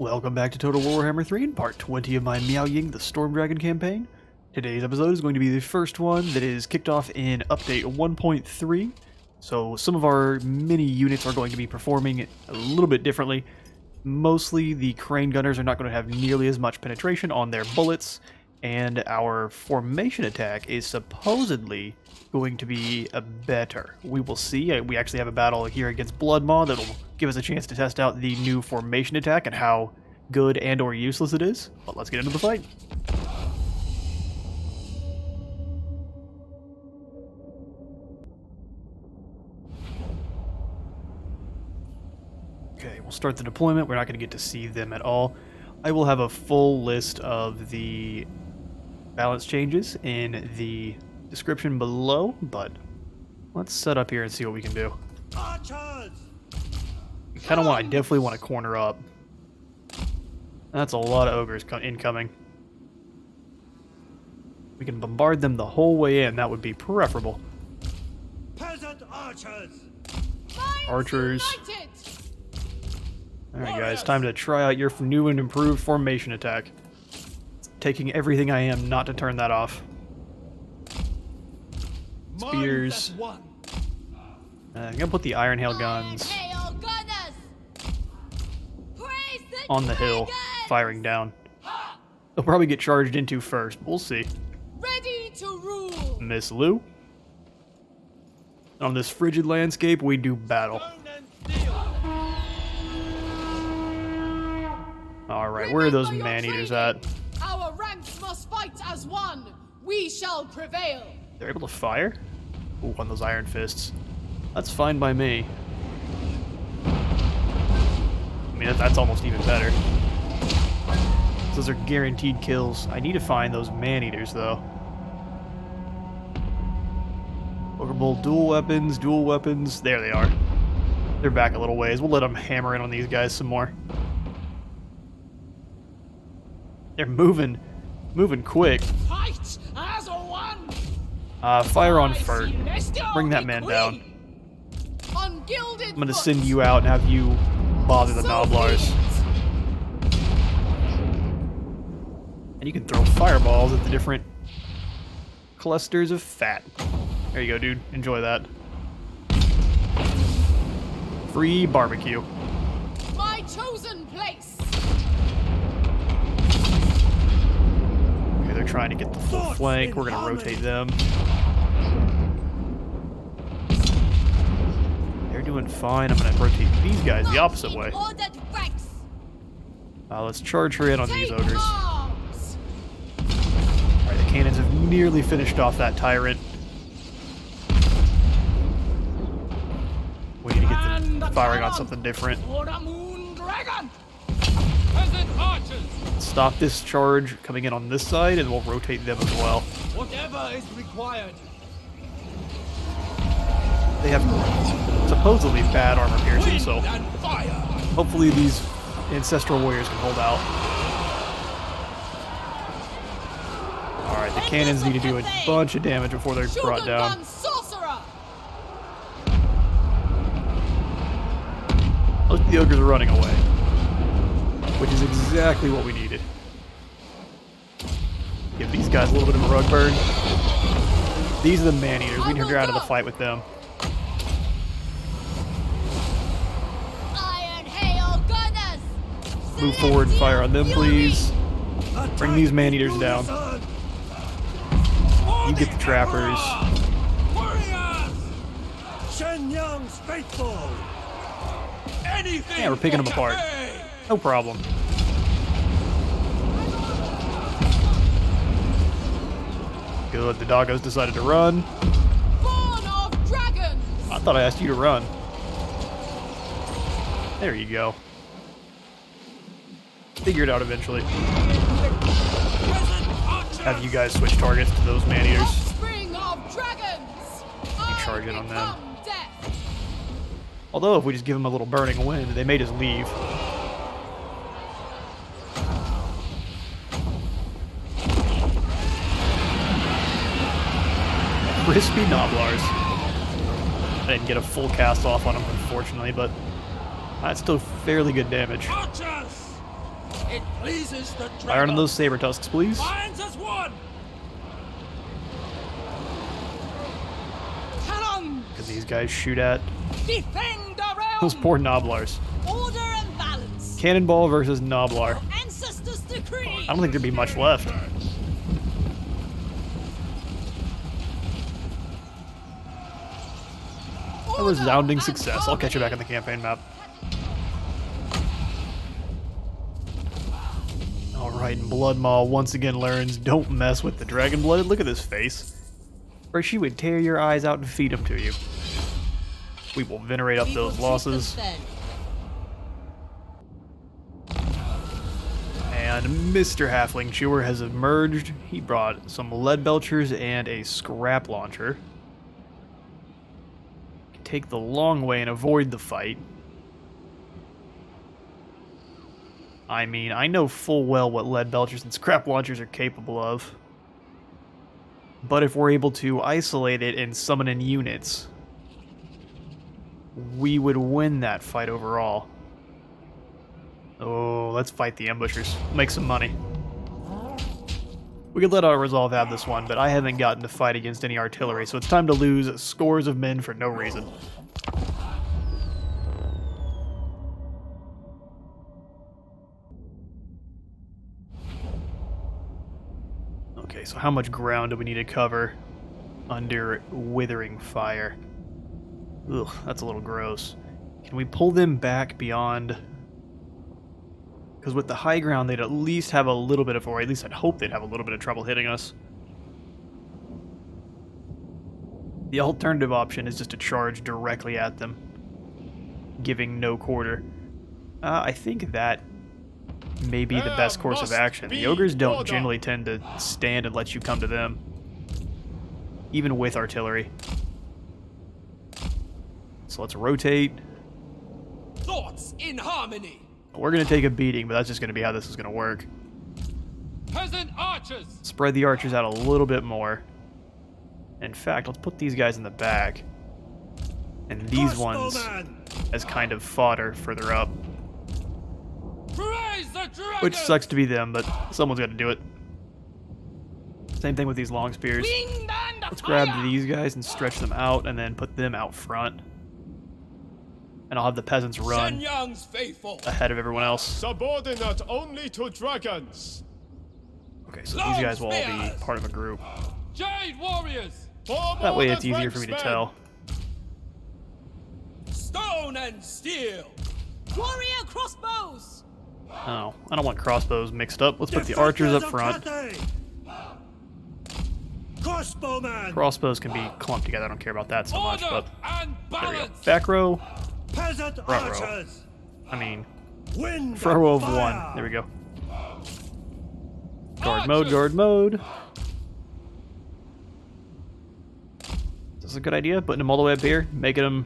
Welcome back to Total Warhammer 3 and part 20 of my Miao Ying the Storm Dragon campaign. Today's episode is going to be the first one that is kicked off in update 1.3. So some of our mini units are going to be performing a little bit differently. Mostly the crane gunners are not going to have nearly as much penetration on their bullets, and our formation attack is supposedly going to be better. We will see. We actually have a battle here against Bloodmaw that'll give us a chance to test out the new formation attack and how good and or useless it is. But let's get into the fight. Okay, we'll start the deployment. We're not going to get to see them at all. I will have a full list of the balance changes in the description below, but let's set up here and see what we can do. Archers! I definitely want to corner up. That's a lot of ogres incoming. We can bombard them the whole way in. That would be preferable. Peasant archers! Archers. Alright guys, time to try out your new and improved formation attack. Taking everything I am not to turn that off. Spears. I'm gonna put the Iron Hail guns on the hill, firing down. They'll probably get charged into first. We'll see. Ready to rule. Miss Lou. On this frigid landscape, we do battle. Alright, where are those man-eaters at? Our ranks must fight as one. We shall prevail. They're able to fire? Ooh, on those iron fists. That's fine by me. I mean, that's almost even better. Those are guaranteed kills. I need to find those man-eaters, though. Ogre dual weapons. There they are. They're back a little ways. We'll let them hammer in on these guys some more. They're moving quick. Fight as one. Fire on Fert. Bring that man down. I'm gonna send you out and have you bother the Noblars. And you can throw fireballs at the different clusters of fat. There you go, dude. Enjoy that. Free barbecue. My chosen place. Okay, they're trying to get the full flank. We're gonna rotate them. They're doing fine. I'm gonna rotate these guys the opposite way. Let's charge her in on these ogres. Alright, the cannons have nearly finished off that tyrant. We need to get them firing on something different. Stop this charge coming in on this side, and we'll rotate them as well. Whatever is required. They have supposedly bad armor piercing, so hopefully these ancestral warriors can hold out. Alright, the cannons need to do a bunch of damage before they're brought down. Most of the ogres are running away, which is exactly what we needed. Give these guys a little bit of a rug burn. These are the man-eaters. We need to get out of the fight with them. Move forward and fire on them, please. Bring these man-eaters down. You get the trappers. Shen-Yang's faithful. Yeah, we're picking them apart. No problem. Good, the doggos decided to run. Born of dragons. I thought I asked you to run. There you go. Figure it out eventually. Have you guys switch targets to those man-eaters. You charge in on them. Although, if we just give them a little burning wind, they may just leave. Crispy Noblars. I didn't get a full cast off on them, unfortunately, but that's still fairly good damage. Archers! It pleases the dragon. Fire on those saber tusks, please. Binds as one. Cannon! Because these guys shoot at Defend our realm! those poor Noblars. Order and balance! Cannonball versus Noblar. Ancestors' decree! I don't think there'd be much left. A resounding success. I'll catch you back on the campaign map. Alright, and Bloodmaw once again learns, don't mess with the dragon blooded. Look at this face. Or she would tear your eyes out and feed them to you. We will venerate up those losses. And Mr. Halfling Chewer has emerged. He brought some lead belchers and a scrap launcher. Can take the long way and avoid the fight. I mean, I know full well what lead belchers and scrap launchers are capable of. But if we're able to isolate it and summon in units, we would win that fight overall. Oh, let's fight the ambushers. Make some money. We could let our resolve have this one, but I haven't gotten to fight against any artillery, so it's time to lose scores of men for no reason. Okay, so how much ground do we need to cover under Withering Fire? Ugh, that's a little gross. Can we pull them back beyond... Because with the high ground, they'd at least have a little bit of, or at least I'd hope they'd have a little bit of trouble hitting us. The alternative option is just to charge directly at them, giving no quarter. I think that may be the best course of action. The ogres don't generally tend to stand and let you come to them, even with artillery. So let's rotate. Thoughts in harmony. We're going to take a beating, but that's just going to be how this is going to work. Peasant Arches. Spread the archers out a little bit more. In fact, let's put these guys in the back. And these ones as kind of fodder further up. Praise the dragon. Which sucks to be them, but someone's got to do it. Same thing with these long spears. Let's grab these guys and stretch them out, and then put them out front. And I'll have the peasants run Shen-Yang's faithful. ahead of everyone else. Subordinate only to dragons. Okay, so these guys will all be part of a group. Jade warriors. That way it's easier for me to tell. Stone and steel. Warrior crossbows! Oh, I don't want crossbows mixed up. Let's put the archers up front. Crossbowman. Crossbows can be clumped together. I don't care about that so much, Order but and there we go. balance. Back row, Peasant front row. Archers. I mean, Wind front row of and one. fire. There we go. Guard mode, guard mode. Is this a good idea? Putting him all the way up here? Making him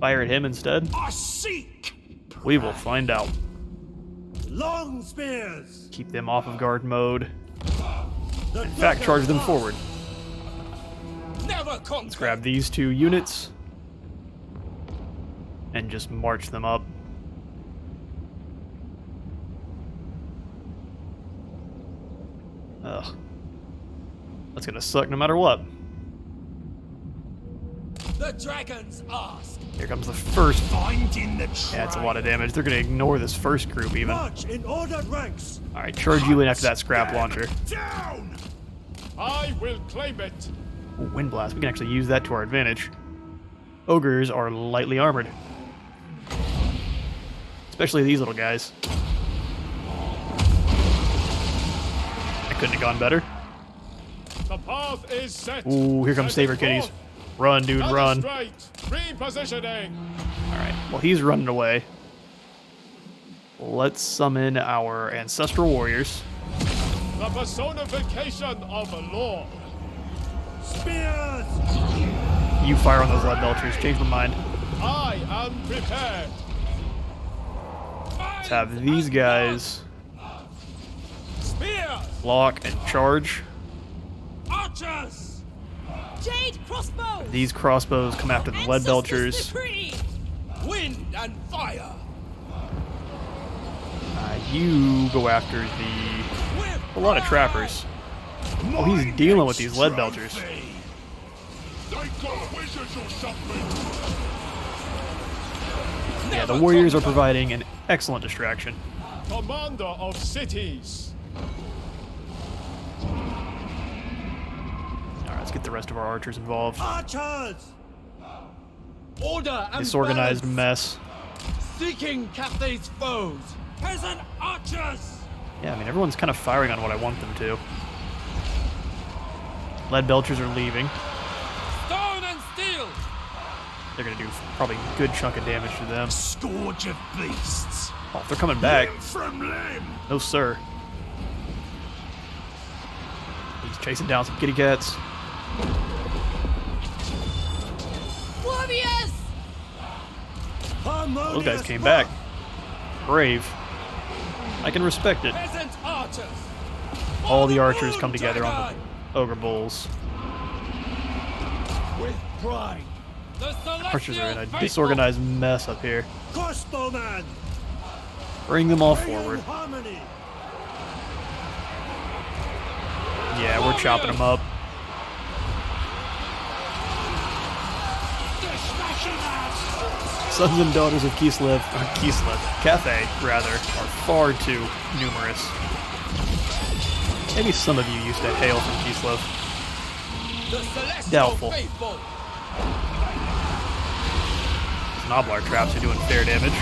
fire at him instead? I seek. We will find out. Long spears. Keep them off of guard mode. The In fact, charge them forward. Never conquer. Let's grab these two units and just march them up. Ugh. That's gonna suck no matter what. The dragons ask. Here comes the first. Find in the Yeah, it's a lot of damage. They're gonna ignore this first group even. March in ordered ranks. Alright, charge you in after that scrap launcher. Down. I will claim it. Ooh, Wind Blast. We can actually use that to our advantage. Ogres are lightly armored. Especially these little guys. That couldn't have gone better. The path is set. Ooh, here comes Saber Kitties. Run, dude, run. Straight. Repositioning. Alright, well, he's running away. Let's summon our Ancestral Warriors. The personification of a lord. Spears. You fire on those lead belchers. Change my mind. I am prepared. Let's have these guys Spears. block and charge. Archers. Jade crossbow! These crossbows come after the lead belchers. Decree. Wind and fire. You go after the... a lot of trappers. Oh, he's dealing with these lead belchers. They got wizards or something. Yeah, the warriors are providing an excellent distraction. Commander of cities. Alright, let's get the rest of our archers involved. Archers! Order and Disorganized balance. mess. Seeking Cathay's foes. Peasant archers! Yeah, I mean, everyone's kind of firing on what I want them to. Lead belchers are leaving. Stone and steel. They're going to do probably a good chunk of damage to them. Scourge of beasts! Oh, they're coming back. Limb from limb! No, sir. He's chasing down some kitty cats. Warriors! Those guys came back. Brave. I can respect it. Peasant archers. All the archers come together on the ogre bulls. With pride. The Archers are in a celestial disorganized mess up here. Crossbowman! Bring them all Bring in forward. harmony! Yeah, we're chopping them up. Sons and daughters of Cathay, rather, are far too numerous. Maybe some of you used to hail from Kislev. The celestial Doubtful. faithful. Noblar traps are doing fair damage.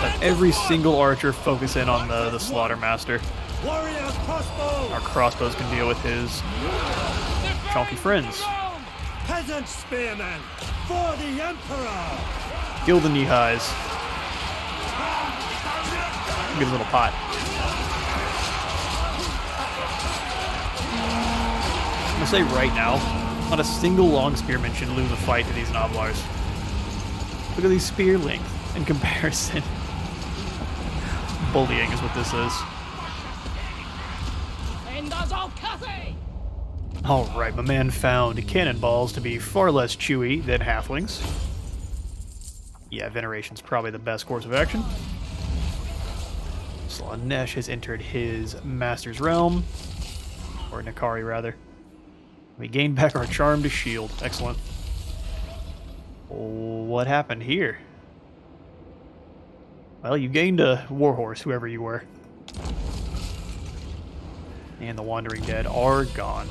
But every single archer focus in on the Slaughtermaster. Warrior crossbow! Our crossbows can deal with his chunky friends. Peasant spearman! For the Emperor! Kill the knee highs. Good little pot. I'm gonna say right now, not a single long spearman should lose a fight to these Noblars. Look at these spear length in comparison. Bullying is what this is. Alright, my man found cannonballs to be far less chewy than halflings. Yeah, Veneration's probably the best course of action. Slanesh has entered his master's realm. Or Nakari, rather. We gained back our charm to shield. Excellent. What happened here? Well, you gained a warhorse, whoever you were. And the Wandering Dead are gone.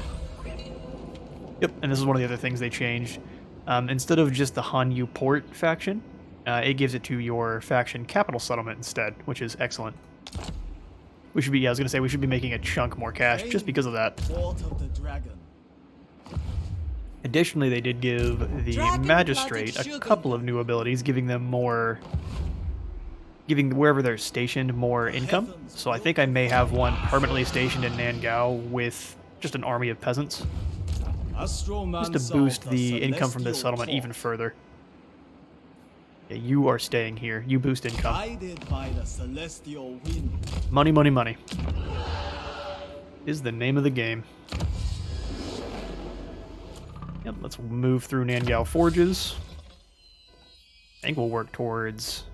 Yep, and this is one of the other things they changed. Instead of just the Hanyu Port faction, it gives it to your faction capital settlement instead, which is excellent. We should be, yeah, I was going to say, we should be making a chunk more cash just because of that. Of the dragon. Additionally, they did give the Magistrate a couple of new abilities, giving them more... giving wherever they're stationed more income. So I think I may have one permanently stationed in Nangao with just an army of peasants. Just to boost the income from this settlement even further. Yeah, you are staying here. You boost income. Guided by the celestial wind. Money, money, money. Is the name of the game. Yep, let's move through Nangao Forges. I think we'll work towards...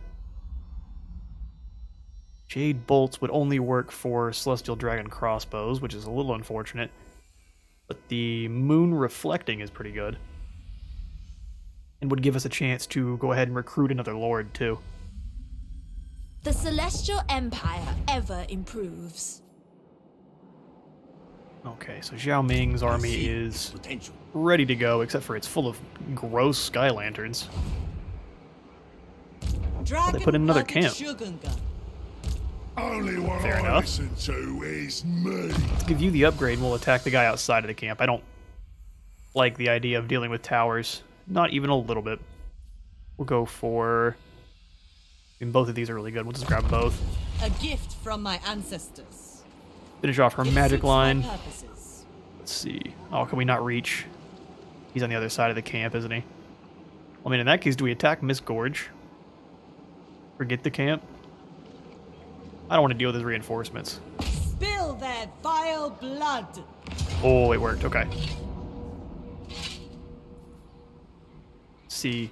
Jade Bolts would only work for Celestial Dragon crossbows, which is a little unfortunate. But the Moon Reflecting is pretty good. And would give us a chance to go ahead and recruit another Lord, too. The Celestial Empire ever improves. Okay, so Zhao Ming's army is ready to go, except for it's full of gross sky lanterns. Oh, they put in another camp. Only one Fair I enough. listen to is me. Let's give you the upgrade and we'll attack the guy outside of the camp. I don't like the idea of dealing with towers. Not even a little bit. We'll go for... I mean, both of these are really good. We'll just grab them both. A gift from my ancestors. Finish off her It magic suits my line. purposes. Let's see. Oh, can we not reach? He's on the other side of the camp, isn't he? Well, I mean, in that case, do we attack Miss Gorge? Forget the camp? I don't want to deal with his reinforcements. Spill their vile blood. Oh, it worked. Okay. Let's see.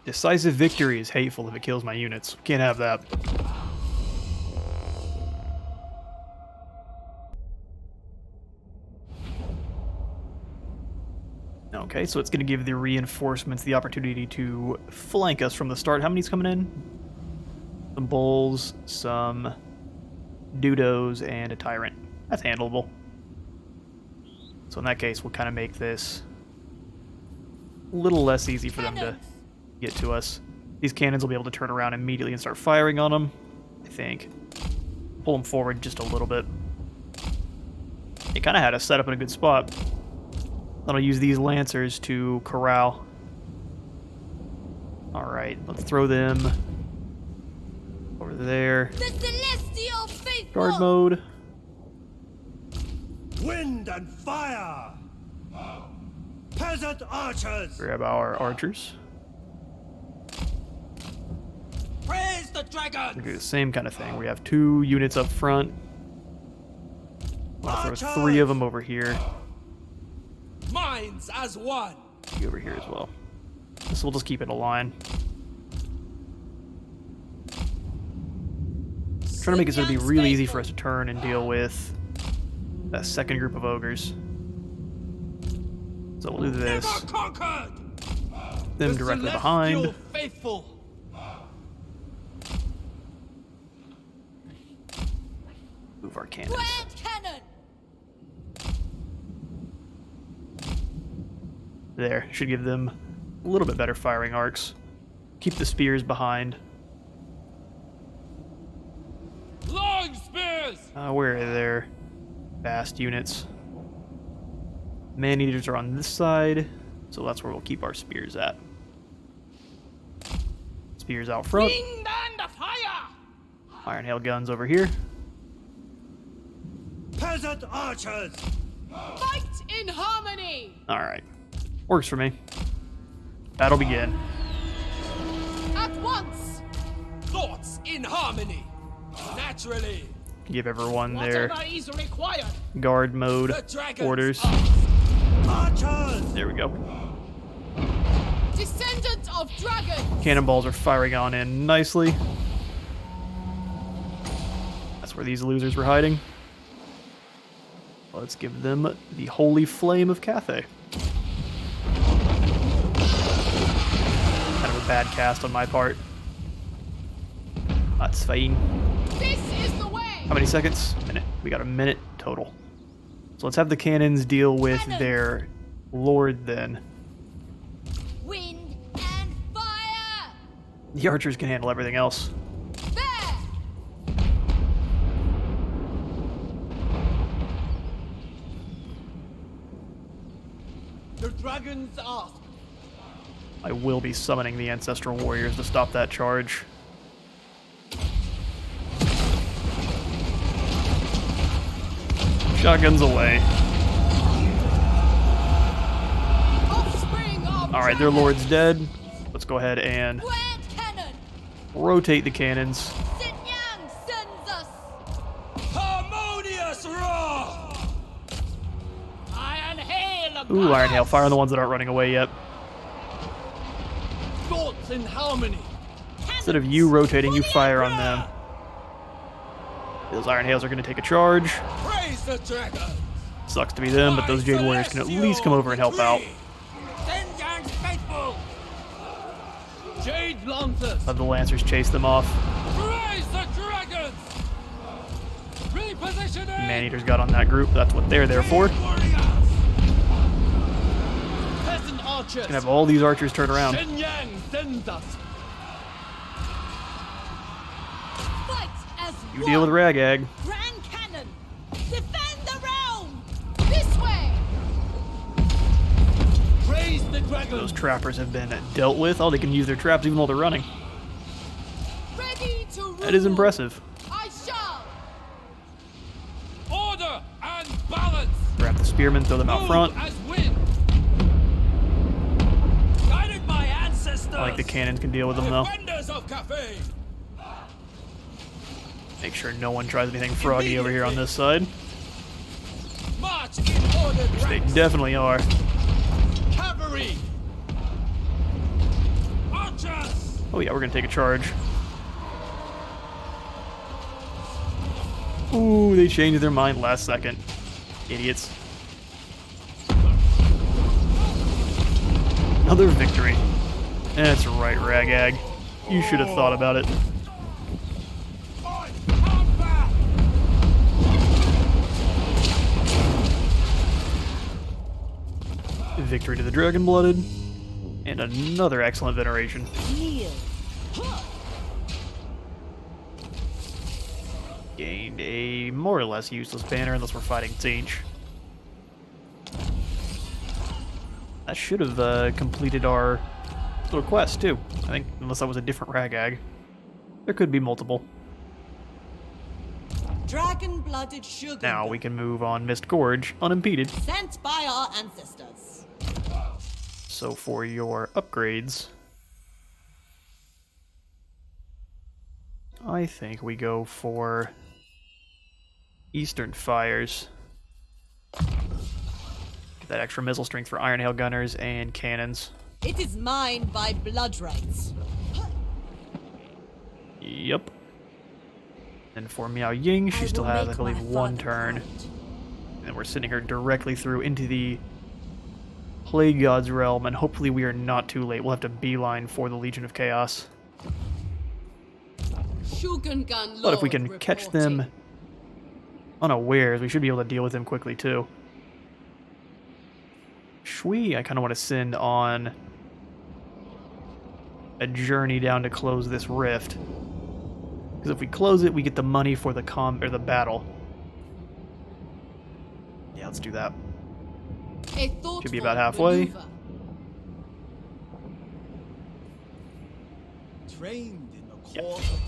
Decisive victory is hateful if it kills my units. Can't have that. Okay, so it's going to give the reinforcements the opportunity to flank us from the start. How many's coming in? Some bulls, some dodos, and a tyrant. That's handleable. So in that case, we'll kind of make this a little less easy for them to get to us. These cannons will be able to turn around immediately and start firing on them, I think. Pull them forward just a little bit. They kind of had us set up in a good spot. Then I'll use these lancers to corral. Alright, let's throw them over there. The Celestial Faithful! Guard mode. Wind and fire! Peasant Arches! Grab our archers. Praise the dragon! We do the same kind of thing. We have 2 units up front. I'll throw 3 of them over here. Minds as one! Be over here as well. So we'll just keep it a line. Trying to make it so it'd be really easy for us to turn and deal with that second group of ogres. So we'll do this. Never conquered! Them directly behind. Faithful! Move our cannons. Grand Cannon! There. Should give them a little bit better firing arcs. Keep the spears behind. Long spears! Where are their fast units? Man-eaters are on this side, so that's where we'll keep our spears at. Spears out front. Wind and fire! Iron hail guns over here. Peasant Arches! Fight in harmony! Alright. Works for me. Battle begin. At once! Thoughts in harmony! Naturally! Give everyone their Whatever is required! guard mode The dragons orders. Archers! There we go. Descendant of dragons! Cannonballs are firing on in nicely. That's where these losers were hiding. Let's give them the holy flame of Cathay. Kind of a bad cast on my part. That's fine. This is the way! How many seconds? Minute. We got a minute total. So let's have the cannons deal with their lord then. Wind and fire! The archers can handle everything else. There! The dragons ask! I will be summoning the ancestral warriors to stop that charge. Shotguns away. Offspring of Alright, their lord's dead. Let's go ahead and Grand Cannon! rotate the cannons. Xin Yang sends us! Harmonious roar! Iron hail! Ooh, Iron Hail. Fire on the ones that aren't running away yet. Thoughts in harmony! Instead of you rotating, you fire on them. Those Iron Hails are going to take a charge. Praise the dragon! Sucks to be them, but those Jade Warriors can at least come over and help out. Shen Yang's faithful! Jade Lancers! Let the Lancers chase them off. Praise the dragons! Repositioning! Man-Eaters got on that group. That's what they're there for. Peasant Arches! Gonna have all these archers turn around. Shen Yang sends us! Fight as You one! deal with Ragag. Grand Cannon! Defend the realm! This way! Praise the dragon! Those trappers have been dealt with. Oh, they can use their traps even while they're running. Ready to rule! That is impressive. I shall! Order and balance! Grab the spearmen, throw them out front. Move as wind! Guided by ancestors! I like the cannons can deal with them though. Defenders of Cafe! Make sure no one tries anything froggy over here on this side. March in ordered They ranks! definitely are. Cavalry! Archers! Oh yeah, we're gonna take a charge. Ooh, they changed their mind last second. Idiots. Another victory. That's right, Ragag. You should have thought about it. Victory to the Dragon-Blooded. And another excellent veneration. Kneel. Gained a more or less useless banner unless we're fighting Tzeentch. That should have completed our little quest too, I think, unless that was a different Ragag. There could be multiple. Dragon-blooded sugar. Now we can move on Mist Gorge unimpeded. Sent by our ancestors. So for your upgrades, I think we go for Eastern Fires. Get that extra missile strength for Iron Hail Gunners and cannons. It is mine by blood rights. Yep. And for Miao Ying, she still has, I believe, one turn. And we're sending her directly through into the Plague God's realm, and hopefully we are not too late. We'll have to beeline for the Legion of Chaos. But if we can catch them unawares, we should be able to deal with them quickly too. Shui, I kind of want to send on a journey down to close this rift. Because if we close it, we get the money for the battle. Yeah, let's do that. Should be about halfway. Yeah.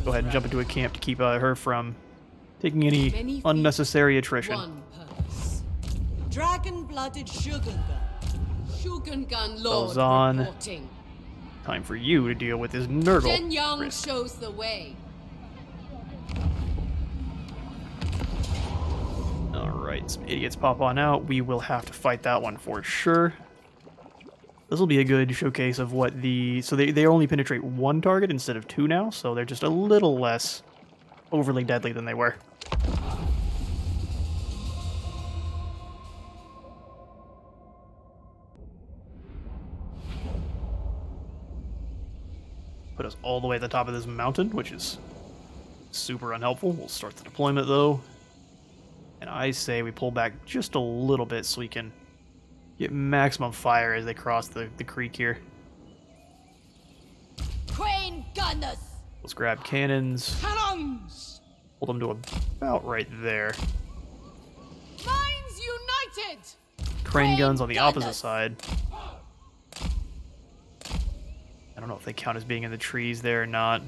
Go ahead and jump into a camp to keep her from taking any unnecessary attrition. Dragon-blooded sugar gun. Bells on. Time for you to deal with this Nurgle. Shen Yang risk. shows the way. Alright, some idiots pop on out. We will have to fight that one for sure. This will be a good showcase of what the... So they only penetrate one target instead of two now, so they're just a little less overly deadly than they were. Put us all the way at the top of this mountain, which is super unhelpful. We'll start the deployment though. And I say we pull back just a little bit so we can get maximum fire as they cross the creek here. Crane gunners. Let's grab cannons. Cannons. Hold them to about right there. Minds united. Crane guns on the opposite gunners. side. I don't know if they count as being in the trees there or not.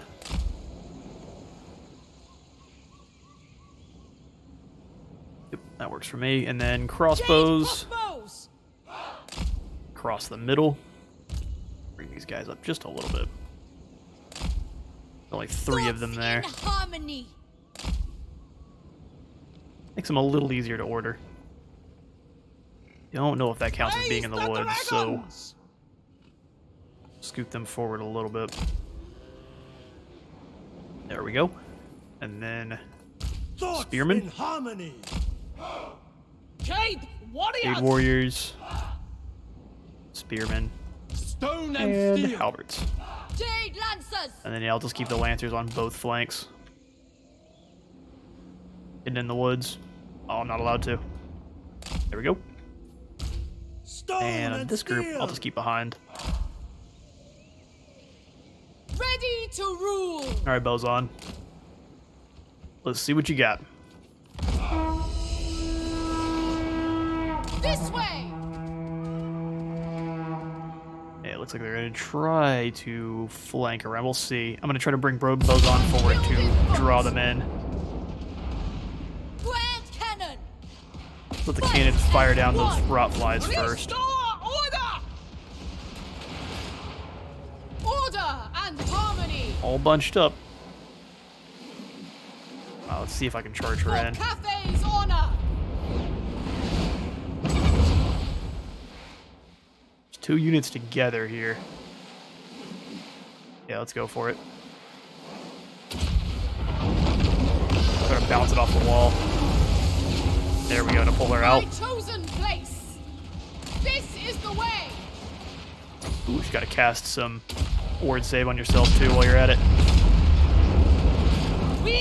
Yep, that works for me. And then crossbows. Across the middle. Bring these guys up just a little bit. Only 3 of them there. Harmony. Makes them a little easier to order. Don't know if that counts as being in the woods, so scoot them forward a little bit. There we go. And then spearmen. In harmony. Jade warriors. Jade warriors. Spearmen. Stone And steel. halberds. Jade lancers. And then yeah, I'll just keep the lancers on both flanks. Hidden in the woods. Oh, I'm not allowed to. There we go. Stone And this group, steel. I'll just keep behind. Ready to rule. Alright, bells on. Let's see what you got. This way. Yeah, it looks like they're going to try to flank around. We'll see. I'm going to try to bring bows on forward to draw them in. Grand cannon. Let the cannons fire down those rot flies first. Order and harmony. All bunched up. Let's see if I can charge her in. Cafe's honor. There's 2 units together here. Yeah, Yeah, let's go for it. Try to bounce it off the wall. There we go, to pull her out. My chosen place. This is the way. Ooh, you gotta cast some ward save on yourself too while you're at it.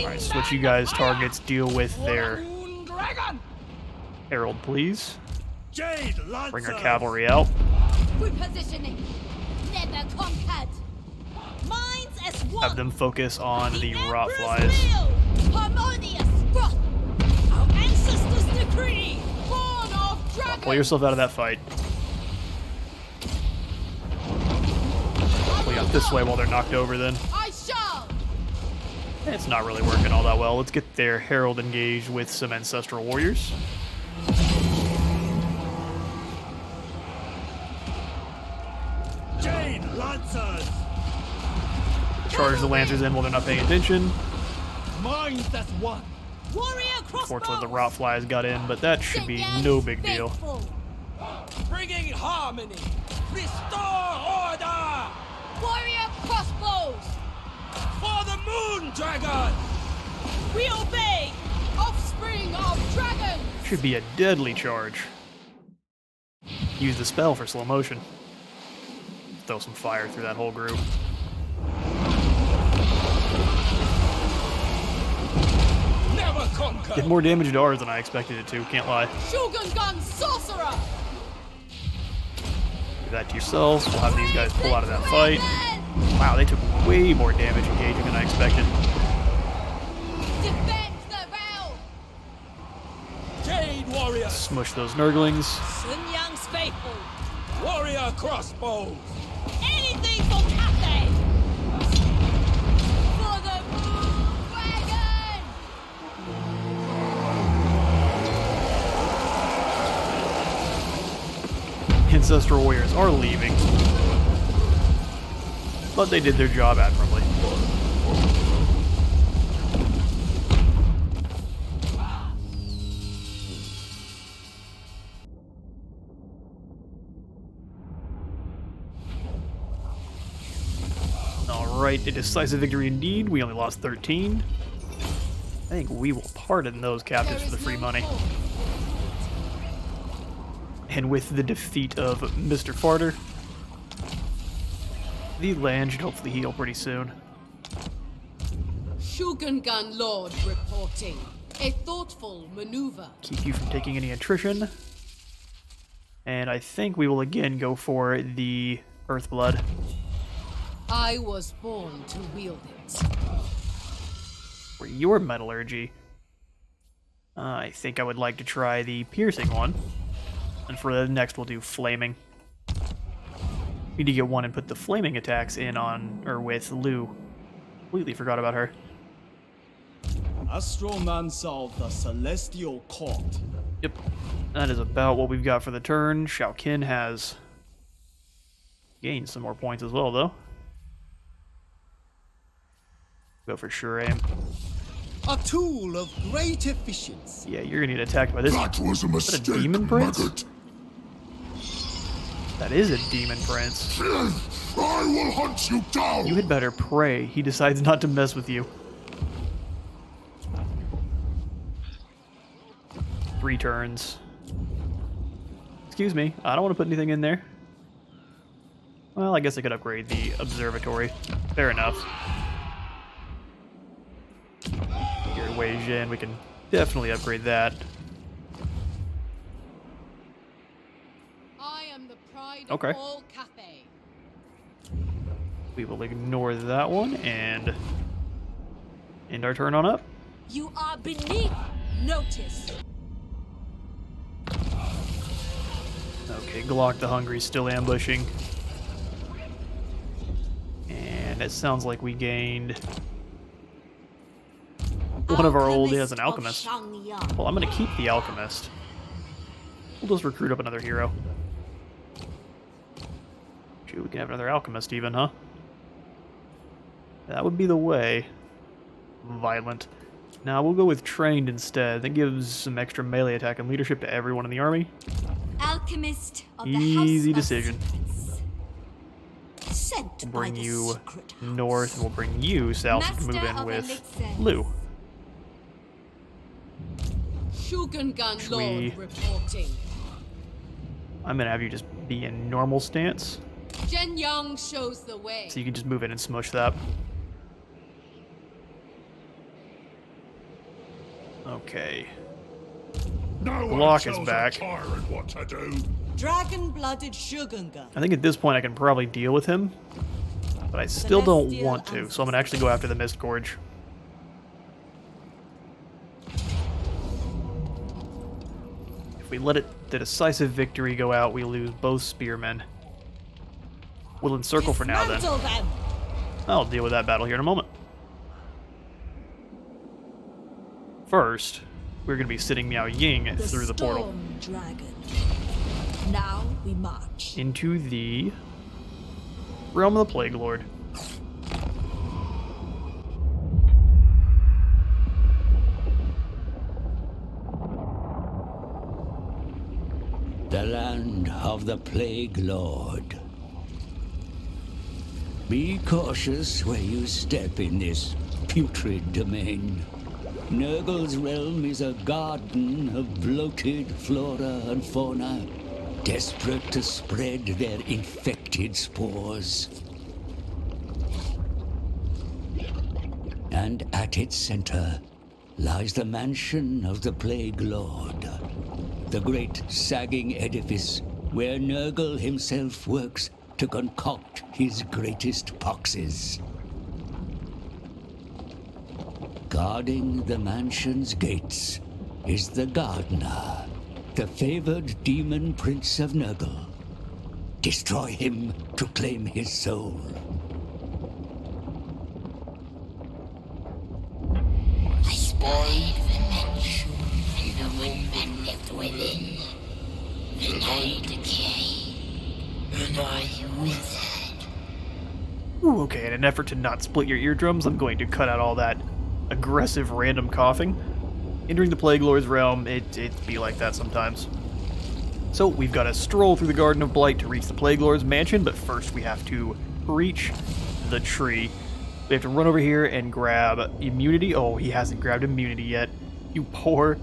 Alright, switch you guys targets, deal with their herald, please. Jade Lancer. Bring our cavalry out. Repositioning. Never conquered. Minds as one. Have them focus on the rot Emperor's flies. will. Harmonious. Our ancestors' decree. Born of dragon. Pull yourself out of that fight. Pull you out this way while they're knocked over then. I shall. It's not really working all that well. Let's get their herald engaged with some ancestral warriors. Jade Lancers. Charge the lancers in while they're not paying attention. Minds as one. Warrior crossbow. Unfortunately, the rot flies got in, but that should be no big deal. Bringing harmony. Restore order. Warrior crossbows. For the moon dragon. We obey. Offspring of dragon. Should be a deadly charge. Use the spell for slow motion. Throw some fire through that whole group. Never conquer. Did more damage to ours than I expected it to, can't lie. Shogun gun sorcerer. Do that to yourselves. We'll have these guys pull out of that fight. Wow, they took way more damage engaging than I expected. Defend the realm. Jade warrior. Smush those nurglings. Sun Yang's faithful. Warrior crossbows. Anything for Cathay. For the moon dragon. Ancestral warriors are leaving. But they did their job admirably. Alright, a decisive victory indeed. We only lost 13. I think we will pardon those captives There for the is free no money. hope. And with the defeat of Mr. Farter, the land should hopefully heal pretty soon. Shogun gun lord reporting. A thoughtful maneuver. Keep you from taking any attrition. And I think we will again go for the Earthblood. I was born to wield it. For your metallurgy, I think I would like to try the piercing one. And for the next, we'll do flaming. Need to get one and put the flaming attacks in on, or with Lu. Completely forgot about her. Astromancer of the Celestial Court. Yep. That is about what we've got for the turn. Shao Kin has gained some more points as well, though. Go for sure aim. A tool of great efficiency. Yeah, you're gonna get attacked by this. That was a mistake, demon prince? maggot. That is a demon prince. I will hunt you down. You had better pray he decides not to mess with you. 3 turns. Excuse me, I don't want to put anything in there. Well, I guess I could upgrade the observatory. Fair enough. Your Wei Jin, we can definitely upgrade that. I am the pride Okay. of all Cathay. We will ignore that one and end our turn on up. You are beneath notice. Okay, Glock the Hungry's still ambushing. And it sounds like we gained one of our old as an alchemist. Well, I'm going to keep the alchemist. We'll just recruit up another hero. Shoot, we can have another alchemist even, huh? That would be the way. Violent. Now we'll go with trained instead. That gives some extra melee attack and leadership to everyone in the army. Alchemist of the Easy House decision. of Secrets. Sent We'll bring you north, and we'll bring you south. You can move in with Lu. Shogungan we- Lord reporting. I'm gonna have you just be in normal stance, Zhen Yang shows the way. so you can just move in and smush that. Okay. No one Block is tells back. a tyrant what to do. Dragon-blooded Shogungan. I think at this point I can probably deal with him, but I still don't Celestial want to, so I'm gonna actually go after the Mist Gorge. If we let the decisive victory go out, we lose both spearmen. We'll encircle for now then. Dismantle them. I'll deal with that battle here in a moment. First, we're going to be sitting Miao Ying through the portal Storm Dragon. Now we march. into the realm of the Plaguelord. The land of the Plaguelord. Be cautious where you step in this putrid domain. Nurgle's realm is a garden of bloated flora and fauna, desperate to spread their infected spores. And at its center lies the mansion of the Plaguelord, the great sagging edifice where Nurgle himself works to concoct his greatest poxes. Guarding the mansion's gates is the gardener, the favored demon prince of Nurgle. Destroy him to claim his soul. I spied the mansion and the one that lived within. Then I decay, and I withered. Ooh, okay, in an effort to not split your eardrums, I'm going to cut out all that aggressive random coughing. Entering the Plaguelord's realm, it be like that sometimes. So we've got to stroll through the Garden of Blight to reach the Plaguelord's mansion, but first we have to reach the tree. We have to run over here and grab immunity. Oh, he hasn't grabbed immunity yet. You poor,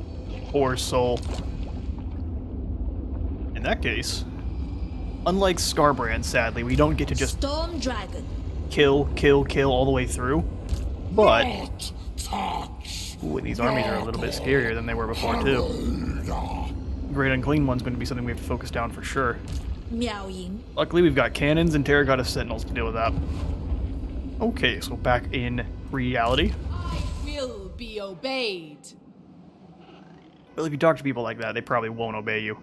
poor soul. In that case, unlike Scarbrand, sadly, we don't get to just Storm Dragon. kill all the way through. But Not touch. ooh, and these armies are a little bit scarier than they were before too. Great Unclean One's going to be something we have to focus down for sure. Miao Ying. Luckily, we've got cannons and terracotta sentinels to deal with that. Okay, so back in reality. I will be obeyed. Well, if you talk to people like that, they probably won't obey you.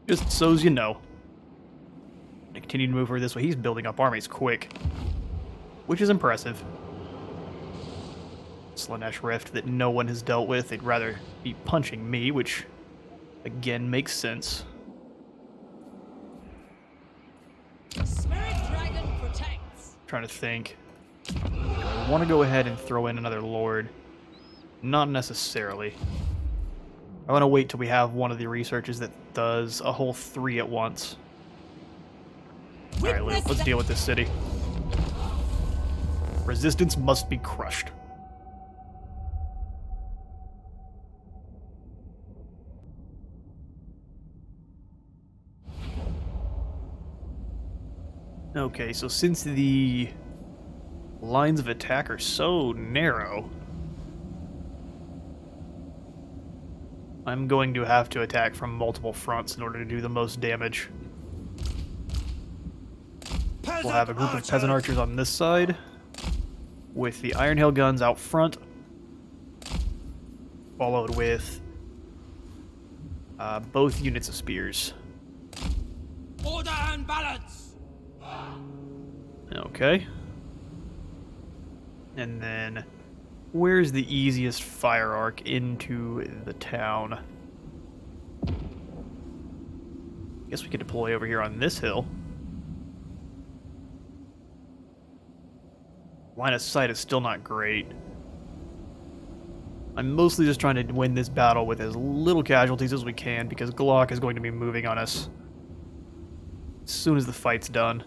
Just so's you know. I continue to move over this way. He's building up armies quick, which is impressive. Slanesh Rift that no one has dealt with. They'd rather be punching me, which again makes sense. Spirit Dragon protects. Trying to think. I want to go ahead and throw in another Lord. Not necessarily. I want to wait till we have one of the researches that does a whole 3 at once. Alright, Luke, let's deal with this city. Resistance must be crushed. Okay, so since the lines of attack are so narrow, I'm going to have to attack from multiple fronts in order to do the most damage. We'll have a group of Peasant Archers on this side, with the Iron Hail guns out front, followed with both units of spears. Order and balance. Okay. And then, where's the easiest fire arc into the town? Guess we could deploy over here on this hill. Line of sight is still not great. I'm mostly just trying to win this battle with as little casualties as we can, because Glock is going to be moving on us as soon as the fight's done.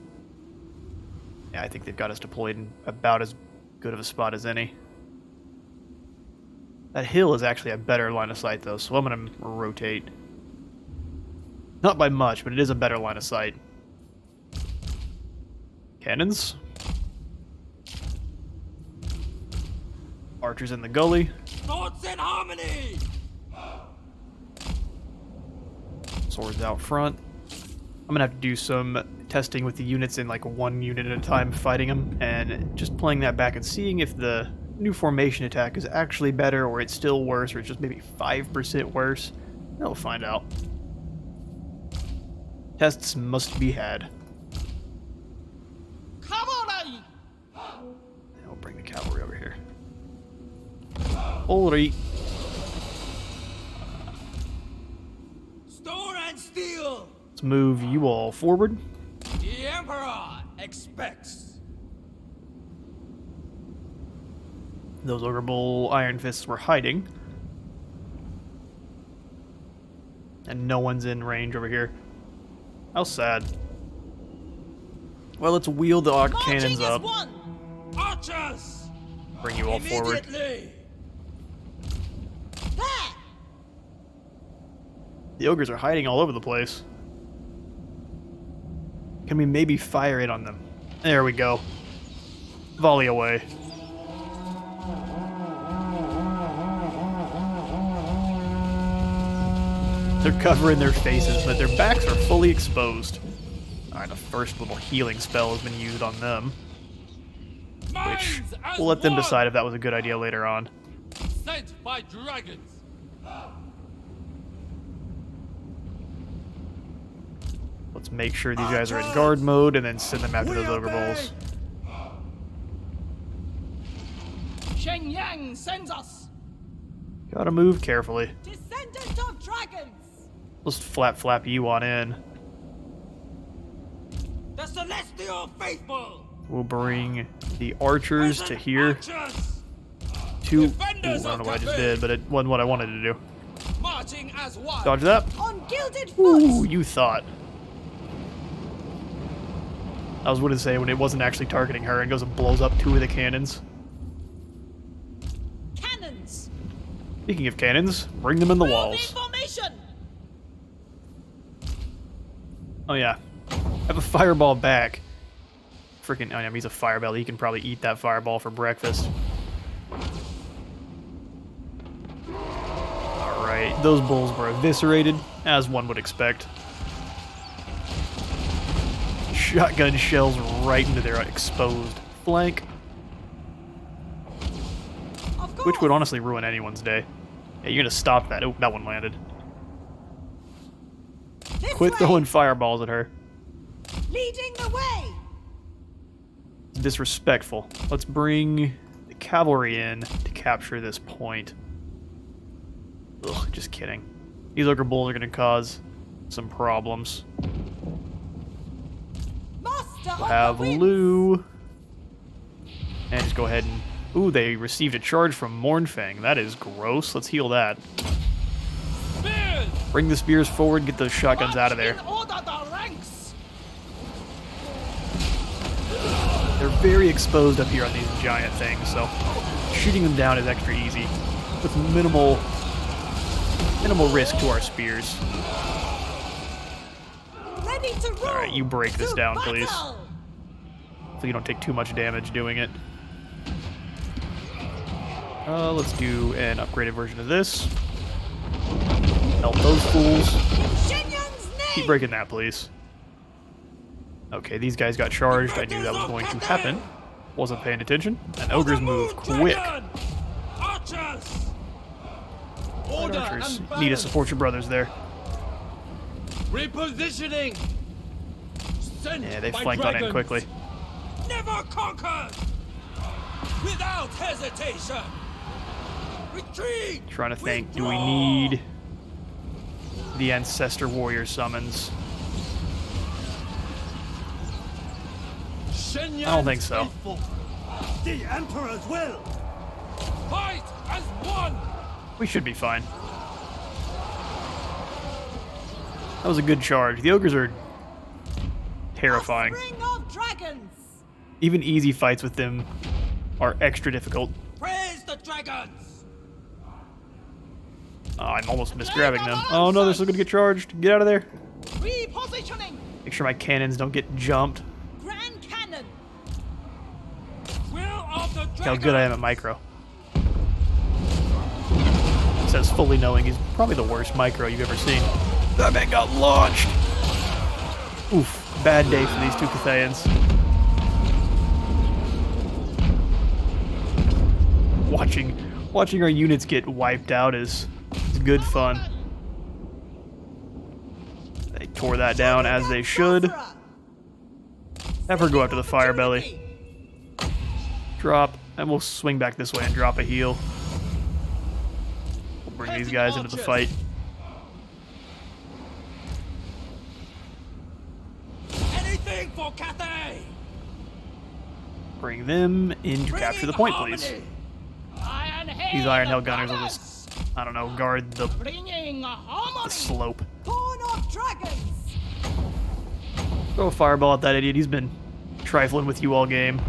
Yeah, I think they've got us deployed in about as good of a spot as any. That hill is actually a better line of sight, though, so I'm going to rotate. Not by much, but it is a better line of sight. Cannons. Archers in the gully. Thoughts in harmony! Swords out front. I'm gonna have to do some testing with the units in like one unit at a time, fighting them, and just playing that back and seeing if the new formation attack is actually better, or it's still worse, or it's just maybe 5% worse. We'll find out. Tests must be had. Cavalry! We'll bring the cavalry over here. Cavalry. Store and steel! Let's move you all forward. The Emperor expects. Those Ogre Bull Iron Fists were hiding. And no one's in range over here. How sad. Well, let's wheel the arc cannons up. Archers! Bring you all forward. Immediately! There! The ogres are hiding all over the place. Can we maybe fire it on them? There we go. Volley away. They're covering their faces, but their backs are fully exposed. Alright, the first little healing spell has been used on them. Which, we'll let them decide if that was a good idea later on. Sent by dragons. Let's make sure these guys are in guard mode and then send them after those ogre bulls. Shen Yang sends us! Gotta move carefully. Descendant of dragons! Let's flap you on in. The celestial faithful. We'll bring the archers to here. Archers! Ooh, I Defenders don't know of what I just Capri. did, but it wasn't what I wanted to do. Marching as one. Dodge that. On gilded foot! Ooh, you thought. I was going to say when it wasn't actually targeting her and goes and blows up 2 of the cannons. Cannons! Speaking of cannons, bring them in the Move in walls. formation! Oh yeah, have a fireball back. Freaking, oh yeah, he's a fireball. He can probably eat that fireball for breakfast. Alright, those bulls were eviscerated, as one would expect. Shotgun shells right into their exposed flank. Which would honestly ruin anyone's day. Yeah, you're gonna stop that. Oh, that one landed. This Quit way. throwing fireballs at her. Leading the way! It's disrespectful. Let's bring the cavalry in to capture this point. Ugh, just kidding. These ogre bulls are gonna cause some problems. Master We'll have of the winds. Lou. And just go ahead and... Ooh, they received a charge from Mournfang. That is gross. Let's heal that. Spears! Bring the spears forward, get those shotguns out of there. In order the ranks! They're very exposed up here on these giant things, so shooting them down is extra easy. With minimal risk to our spears. Ready to roll! Alright, you break this to down, please. battle! So you don't take too much damage doing it. Let's do an upgraded version of this. Help those fools. Shen Yang's name! Keep breaking that, please. Okay, these guys got charged. I knew that was going to happen. Wasn't paying attention. And ogres move quick. Archers! Order Archers, and need to balance. support your brothers there. Repositioning. Sent Yeah, they by flanked on in dragons. quickly. Never conquered! Without hesitation! Retreat! Trying to think, do we Withdraw! need the Ancestor Warrior summons? Shen I don't think so. faithful. The Emperor's will. Fight as one! We should be fine. That was a good charge. The ogres are terrifying. Offspring of dragons! Even easy fights with them are extra difficult. Praise the dragons! Oh, I'm almost misgrabbing them. Oh no, they're still gonna get charged. Get out of there. Repositioning. Make sure my cannons don't get jumped. Grand cannon. Will of the dragons! Look how good I am at micro. Says fully knowing he's probably the worst micro you've ever seen. That man got launched! Oof, bad day for these two Cathayans. Watching our units get wiped out is good fun. They tore that down as they should. Have her go after the fire belly. Drop, and we'll swing back this way and drop a heal. We'll bring these guys into the fight. Anything for Cathay! Bring them in to capture the point, please. These Iron Hell Gunners will just, I don't know, guard the slope. Born of dragons! Throw a fireball at that idiot. He's been trifling with you all game.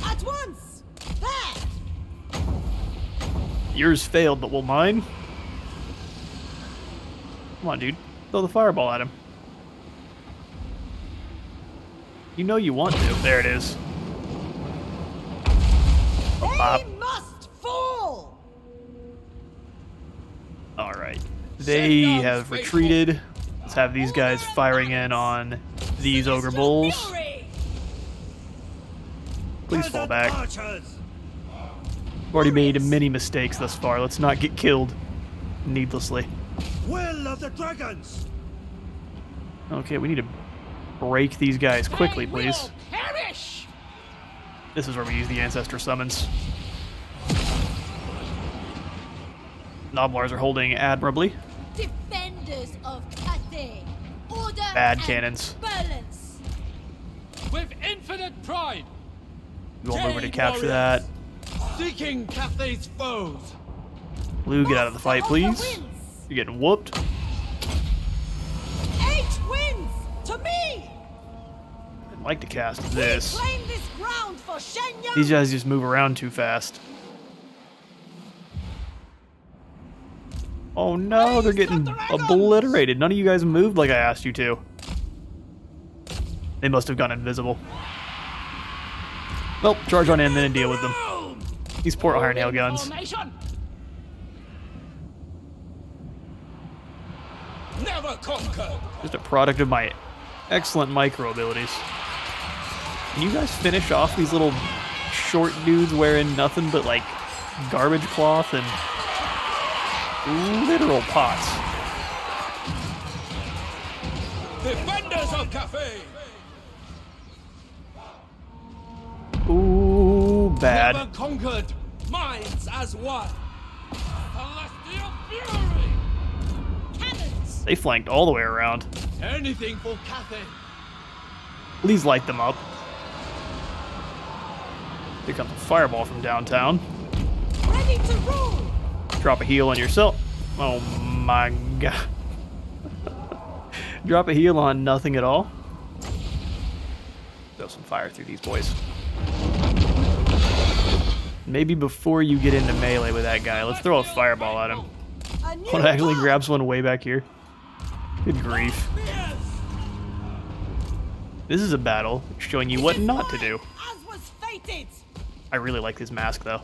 At once! There! Yours failed, but will mine? Come on, dude. Throw the fireball at him. You know you want to. There it is. They must fall! Alright. They have retreated. Let's have these guys firing in on these ogre bulls. Please fall back. We've already made many mistakes thus far. Let's not get killed needlessly. Will of the dragons! Okay, we need to break these guys quickly, please. Perish. This is where we use the ancestor summons. Noblars are holding admirably. Defenders of Cathay. Order Bad and cannons. balance. With infinite pride! You want over to capture that. Seeking Cathay's foes! Blue, get out of the fight, please. You're getting whooped. 8 wins to me! I'd like to cast this. Claim this ground for Shen-Zoo! These guys just move around too fast. Oh no, they're getting obliterated. None of you guys moved like I asked you to. They must have gone invisible. Well, charge on in then and deal with them. These poor Iron Hail guns. Formation. Never conquered! Just a product of my excellent micro abilities. Can you guys finish off these little short dudes wearing nothing but like garbage cloth and literal pots? Defenders of Cathay! Ooh, bad. Never conquered! Minds as one! Celestial fury! Cannons. They flanked all the way around. Anything for Cathay! Please light them up. Here comes a fireball from downtown. Ready to rule! Drop a heal on yourself. Oh my god. Drop a heal on nothing at all. Throw some fire through these boys. Maybe before you get into melee with that guy, let's throw a fireball at him. A new One actually path. grabs one way back here. Good grief. This is a battle showing you what not to do. As was fated! I really like this mask though.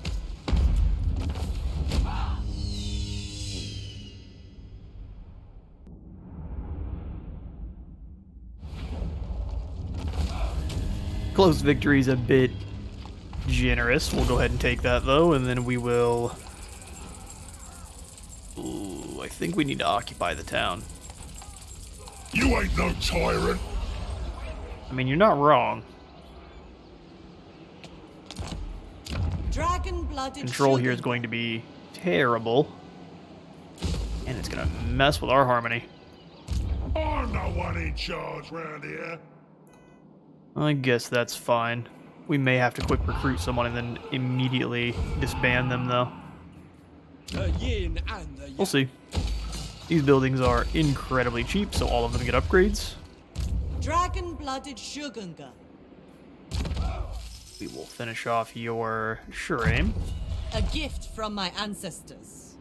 Close victory is a bit generous. We'll go ahead and take that though, and then we will... Ooh, I think we need to occupy the town. You ain't no tyrant. I mean, you're not wrong. Dragon-blooded Control here sugar. is going to be terrible. And it's going to mess with our harmony. I'm no one in charge round here. I guess that's fine. We may have to quick recruit someone and then immediately disband them, though. The yin and the yang. We'll see. These buildings are incredibly cheap, so all of them get upgrades. Dragon-blooded Shugunga. We will finish off your sure aim. A gift from my ancestors.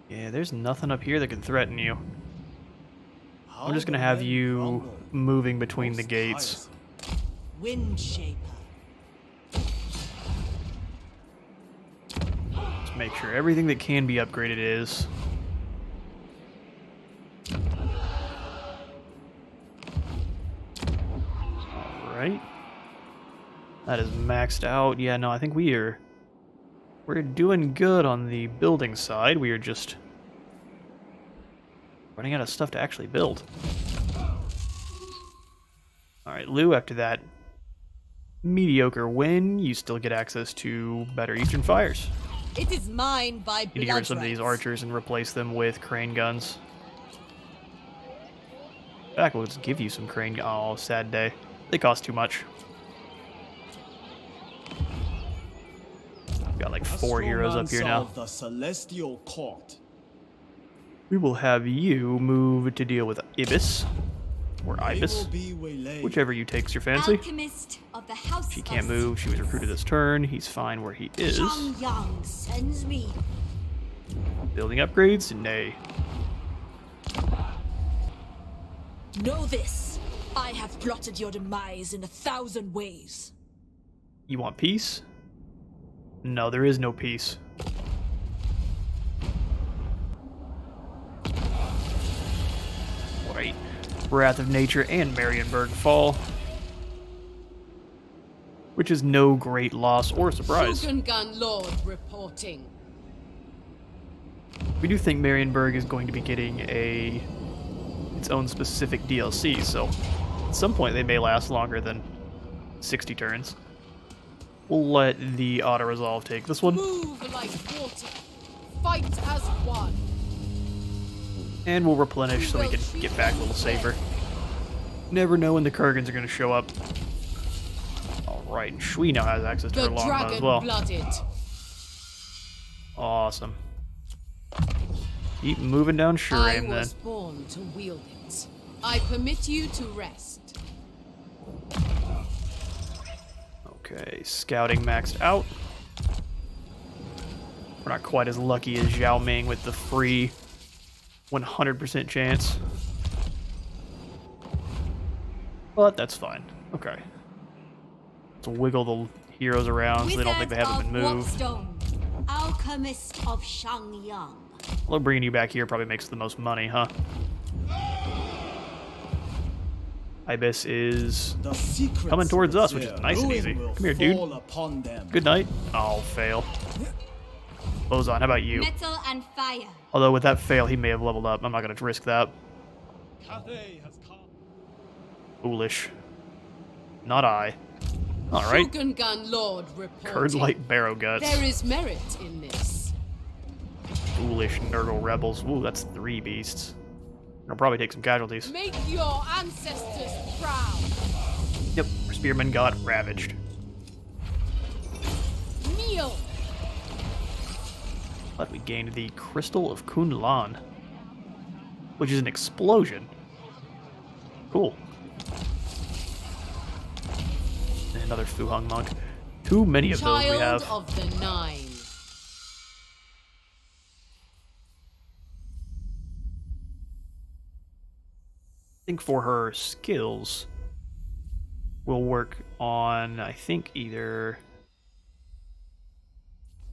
Yeah, there's nothing up here that can threaten you. I'm just gonna have you moving between the gates. Wind Shaper. Just make sure everything that can be upgraded is. Alright. That is maxed out. Yeah, no, I think we're doing good on the building side. We are just running out of stuff to actually build. Alright, Lou, after that mediocre win, you still get access to better Eastern Fires. It is mine by You need to get rid of some of blood these rights. archers and replace them with crane guns. In fact, we'll just give you some crane guns. Oh, sad day. They cost too much. We've got like 4 heroes up here now. The Celestial Court. We will have you move to deal with Ibis. Or Ibis. Whichever you takes your fancy. Alchemist of the House She can't move. She was recruited this turn. He's fine where he is. Yang sends me. Building upgrades? Nay. Know this. I have plotted your demise in 1,000 ways. You want peace? No, there is no peace. Right. Wrath of Nature and Marienburg fall. Which is no great loss or surprise. Shogungan Lord reporting. We do think Marienburg is going to be getting its own specific DLC, so at some point they may last longer than 60 turns. We'll let the auto-resolve take this one. Move like water. Fight as one. And we'll replenish so we can get back a little safer. Never know when the Kurgans are going to show up. Alright, and Shui now has access to The her longbow as dragon well. blooded. Awesome. Keep moving down I Shuraim then. was born to wield it. I permit you to rest. Okay, scouting maxed out. We're not quite as lucky as Zhao Ming with the free 100% chance. But that's fine. Okay. Let's wiggle the heroes around so they don't think they haven't been moved. Alchemist of Shengyang. Well, bringing you back here probably makes the most money, huh? Ibis is coming towards us, which is nice and easy. Come here, dude. Good night. I'll fail. Bozan, how about you? Metal and fire. Although with that fail, he may have leveled up. I'm not going to risk that. Cathay has come. Foolish. Not I. Alright. Shogungan Lord reporting. Curd like barrow guts. There is merit in this. Foolish Nurgle rebels. Ooh, that's 3 beasts. I'll probably take some casualties. Make your ancestors proud. Yep, our spearmen got ravaged. Kneel. But we gained the Crystal of Kunlan, which is an explosion. Cool. And another Fuhong monk. Too many of those we have. Child of the Nine. I think for her skills, we'll work on, I think, either...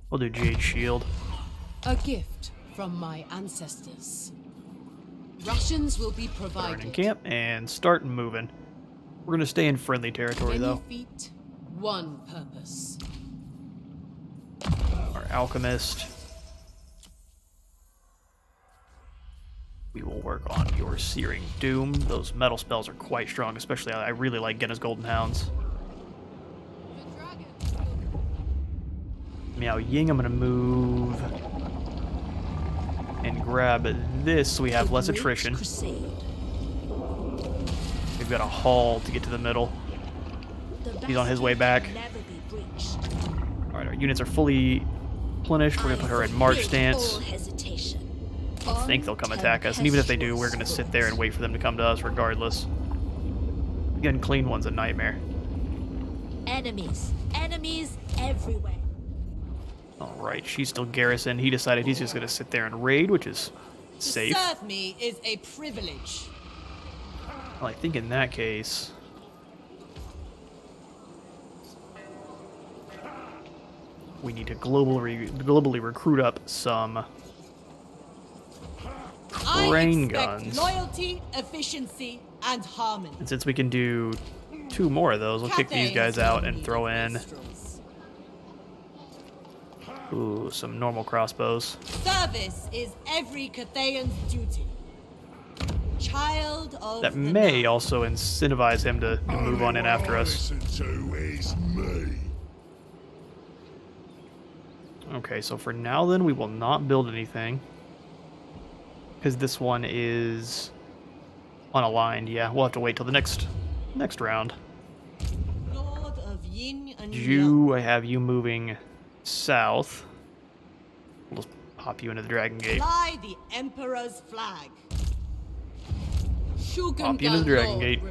We'll do Jade Shield. A gift from my ancestors. Rations will be Put her in provided. camp and start moving. We're going to stay in friendly territory, Many though. feet, one purpose. Our Alchemist. We will work on your Searing Doom. Those metal spells are quite strong, especially I really like Genna's Golden Hounds. Miao Ying, I'm going to move and grab this so we have less attrition. We've got a haul to get to the middle. He's on his way back. Alright, our units are fully replenished. We're going to put her in March stance. I think they'll come attack us, and even if they do, we're going to sit there and wait for them to come to us regardless. Getting clean one's a nightmare. Enemies. Enemies everywhere. Alright, she's still garrisoned. He decided he's just going to sit there and raid, which is safe. To serve me is a privilege. Well, I think in that case... we need to globally recruit up some crane guns. Loyalty, efficiency, and harmony. And since we can do 2 more of those, we'll kick these guys out and throw in... ooh, some normal crossbows. Service is every Cathayan's duty. Child of That the may night. also incentivize him to move on in after us. Listen to is me. Okay, so for now then, we will not build anything. Because this one is unaligned. Yeah, we'll have to wait till the next round. Lord of Yin and Yang. You, I have you moving south. We'll just pop you into the Dragon Gate. Fly the Emperor's flag. Pop you into the Dragon Gate.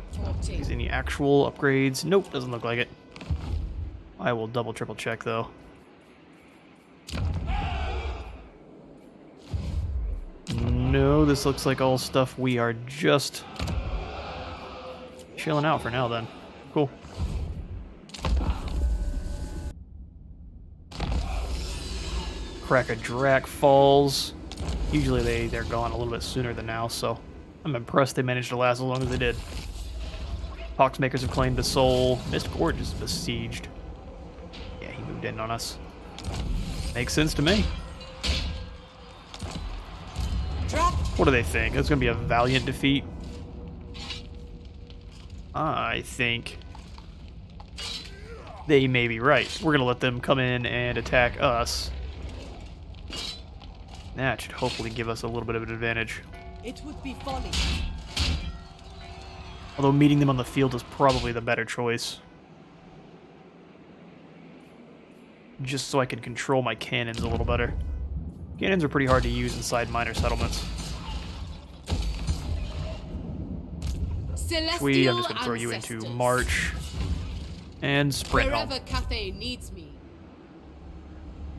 Is any actual upgrades? Nope, doesn't look like it. I will triple check though. No, this looks like all stuff we are just chilling out for now then. Cool. Crack a Drac falls. Usually they're gone a little bit sooner than now, so I'm impressed they managed to last as long as they did. Poxmakers have claimed the soul. Mist Gorge is besieged. Yeah, he moved in on us. Makes sense to me. What do they think? It's gonna be a valiant defeat. I think they may be right. We're gonna let them come in and attack us. That should hopefully give us a little bit of an advantage. It would be folly. Although meeting them on the field is probably the better choice. Just so I can control my cannons a little better. Cannons are pretty hard to use inside minor settlements. I'm just gonna throw you into March and sprint home. Wherever Cathay needs me.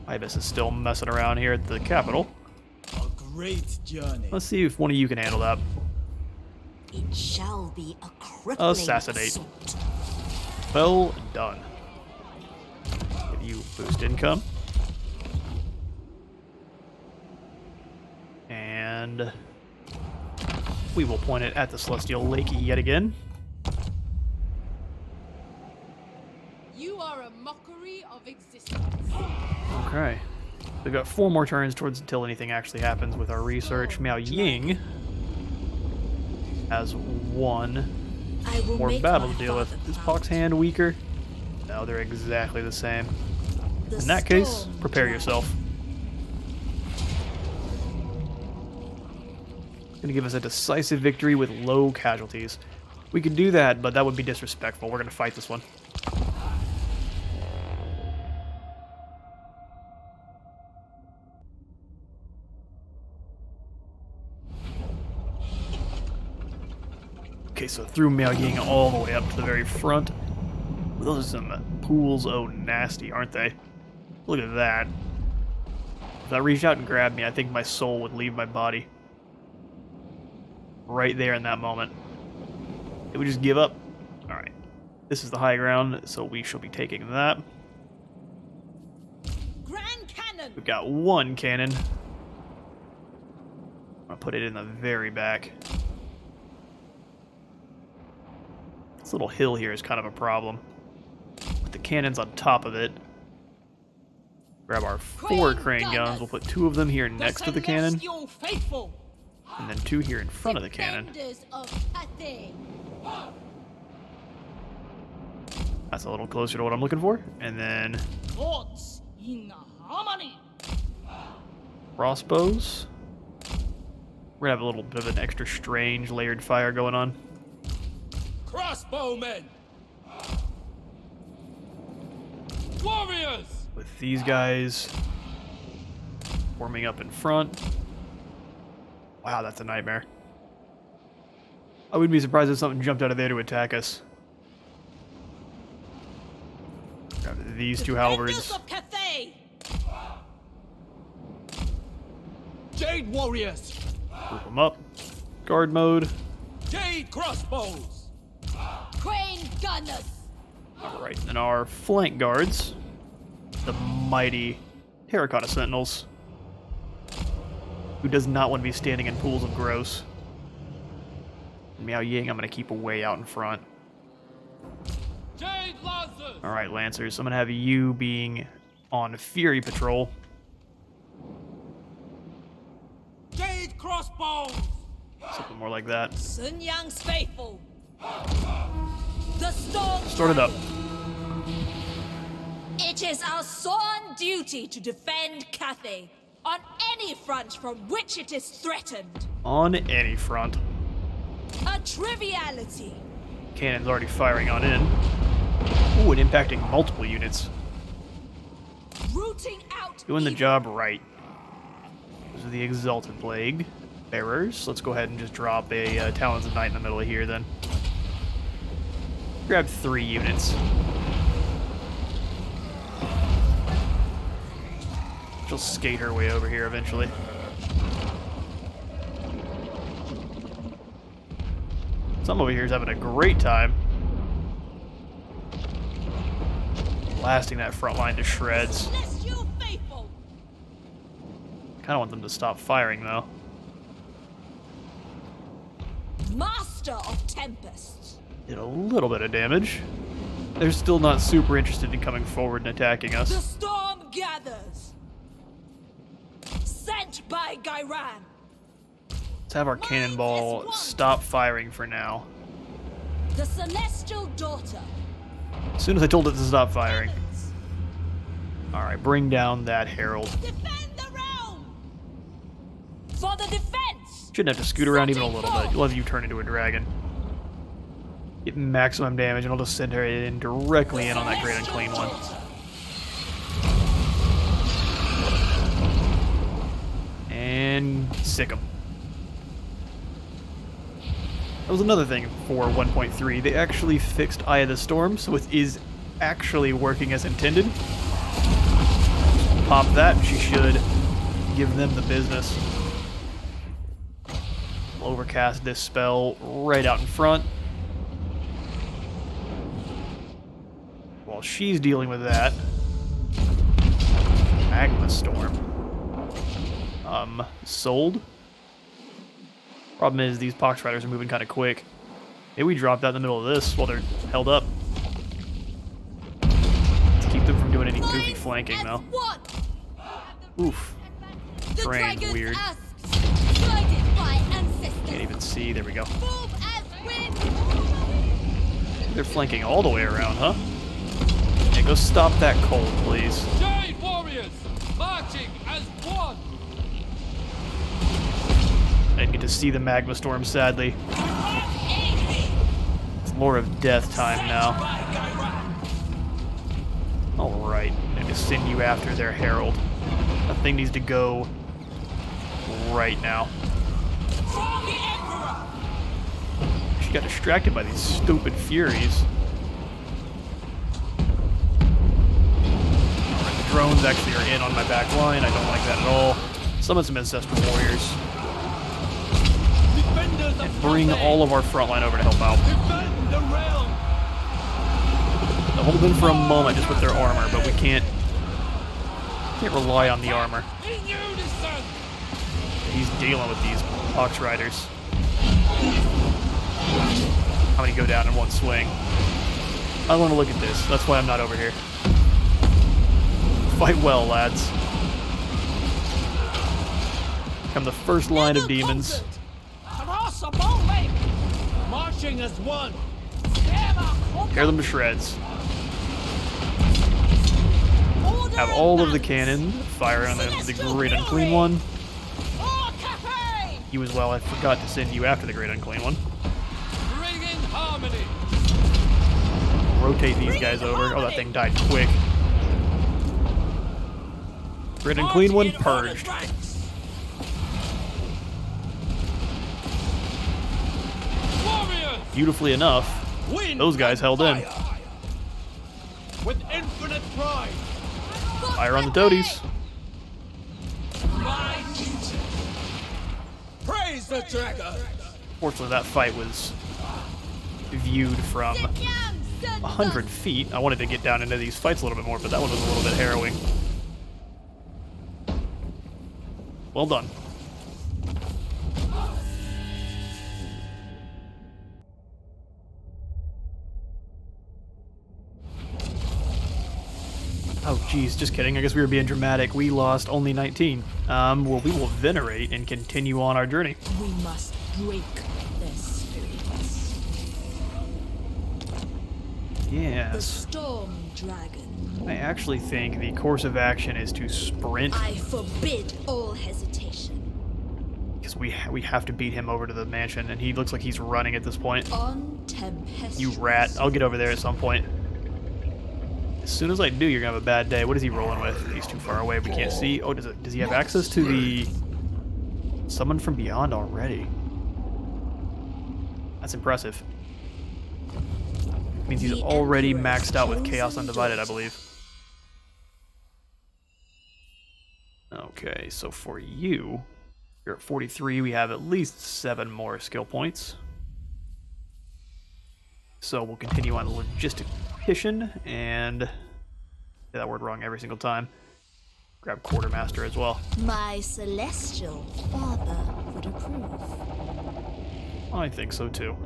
Ibis is still messing around here at the capital. A great journey. Let's see if one of you can handle that. It shall be a crippling Assassinate. assault. Well done. Give you boost income. And we will point it at the Celestial Lake yet again. You are a mockery of existence. Okay. We've got 4 more turns until anything actually happens with our research. Miao Ying has 1 I will more make battle my to deal with. father Is proud. Pox hand weaker? No, they're exactly the same. The In that case, storm prepare dragon. yourself. Gonna give us a decisive victory with low casualties. We could do that, but that would be disrespectful. We're gonna fight this one. Okay, so through Miao Ying all the way up to the very front. Those are some pools, oh nasty, aren't they? Look at that. If that reached out and grabbed me, I think my soul would leave my body. Right there in that moment. It would just give up. Alright. This is the high ground, so we shall be taking that. Grand Cannon. We've got 1 cannon. I'm gonna put it in the very back. This little hill here is kind of a problem. Put the cannons on top of it. Grab our 4 crane guns. We'll put 2 of them here next to the cannon. Celestial faithful. And then 2 here in front of the cannon. Defenders of Cathay. That's a little closer to what I'm looking for. And then Thoughts in harmony. crossbows. We're gonna have a little bit of an extra strange layered fire going on. Crossbowmen! Warriors! With these guys forming up in front. Wow, that's a nightmare. I wouldn't be surprised if something jumped out of there to attack us. Grab these two Defenders halberds. of Cathay! Jade warriors! Group them up. Guard mode. Jade crossbows! Crane gunners! Alright, and our flank guards. The mighty Terracotta Sentinels. Who does not want to be standing in pools of gross. Miao Ying, I'm going to keep way out in front. Jade lancers! Alright, Lancers, I'm going to have you being on Fury Patrol. Jade crossbows! Something more like that. Sun Yang's faithful! The storm Start it up. It is our sworn duty to defend Cathay on any front from which it is threatened. On any front. A triviality. Cannon's already firing on in. Ooh, and impacting multiple units. Rooting out Doing the evil. job right. Those are the Exalted Plague bearers. Let's go ahead and just drop a Talons of Night in the middle of here then. Grab 3 units. She'll skate her way over here eventually. Some over here is having a great time. Blasting that front line to shreds. Celestial faithful! Kinda want them to stop firing though. Master of Tempests. Did a little bit of damage. They're still not super interested in coming forward and attacking The us. storm gathers. Sent by Gairan. Let's have our cannonball stop firing for now. The celestial daughter. As soon as I told it to stop firing. Alright, bring down that herald. Defend the realm! For the defense. Shouldn't have to scoot around even a little bit. You'll have you turn into a dragon. Get maximum damage and I'll just send her in directly in on that great unclean one. And sick 'em. That was another thing for 1.3. They actually fixed Eye of the Storm, so it is actually working as intended. Pop that, she should give them the business. We'll overcast this spell right out in front. While she's dealing with that, Magma Storm. Sold. Problem is, these Pox Riders are moving kind of quick. Maybe we drop that in the middle of this while they're held up. Let's keep them from doing any goofy flanking, though. Oof. The Terrain's dragon's weird. asks, guided by ancestors. Can't even see. There we go. Move as wind. They're flanking all the way around, huh? Yeah, go stop that cold, please. Jade warriors! Marching as one! I didn't get to see the Magma Storm, sadly. It's more of death time now. Alright, I need to send you after their herald. That thing needs to go right now. She got distracted by these stupid Furies. Alright, the drones actually are in on my back line. I don't like that at all. Summon some Ancestral Warriors. Defenders And of bring Cathay! all of our front line over to help out. Defend the realm! They'll hold in for a moment just with their armor, but we can't rely on the armor. In unison! He's dealing with these Pox Riders. How many go down in one swing? I want to look at this. That's why I'm not over here. Fight well, lads. Come the first line of demons. Cross above me! Marching as one! Tear them to shreds. Have all of the cannon fire on the Great Unclean One. You as well. I forgot to send you after the Great Unclean One. Bring in harmony! Rotate these guys over. Oh, that thing died quick. Great Unclean One purged. Warriors! Beautifully enough, those guys held in. with infinite pride. Fire on the toadies. My duty. Praise the dragon. Fortunately, that fight was viewed from 100 feet. I wanted to get down into these fights a little bit more, but that one was a little bit harrowing. Well done. Oh, geez, just kidding. I guess we were being dramatic. We lost only 19. Well, we will venerate and continue on our journey. We must break their spirits. The Yes. storm dragon. I actually think the course of action is to sprint, I forbid all hesitation. because we have to beat him over to the mansion, and he looks like he's running at this point. On tempestuous. You rat. I'll get over there at some point. As soon as I do, you're gonna have a bad day. What is he rolling with? He's too far away. We can't see. Oh, does he have access to the Summon from Beyond already? That's impressive. Means he's already maxed out with Chaos Undivided, I believe. Okay, so for you, you're at 43. We have at least 7 more skill points. So we'll continue on Logistician and say that word wrong every single time. Grab Quartermaster as well. My celestial father would approve. I think so too.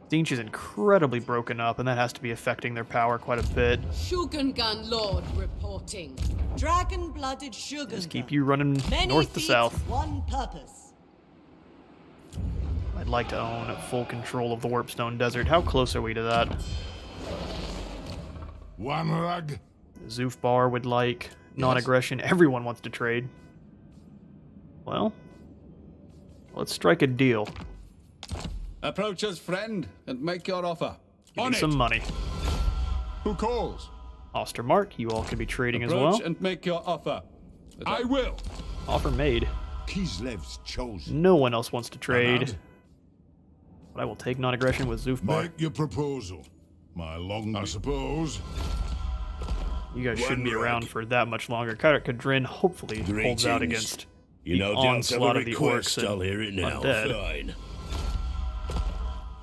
Tzeentch is incredibly broken up, and that has to be affecting their power quite a bit. Shogungan Lord reporting. Dragon-blooded sugar. Just keep you running north to south. One purpose. I'd like to own full control of the Warpstone Desert. How close are we to that? One rug. Zoofbar would like non-aggression. Everyone wants to trade. Well, let's strike a deal. Approach us, friend, and make your offer. Give me some money. Who calls? Ostermark, you all can be trading as Approach well. and make your offer. I will. Offer made. Kislev's chosen. No one else wants to trade. Allowed. But I will take non-aggression with Zoofbar. Make your proposal. My long, I suppose. You guys shouldn't be around for that much longer. Kyrat Kadrin hopefully holds out against the onslaught of the orcs and undead. Fine.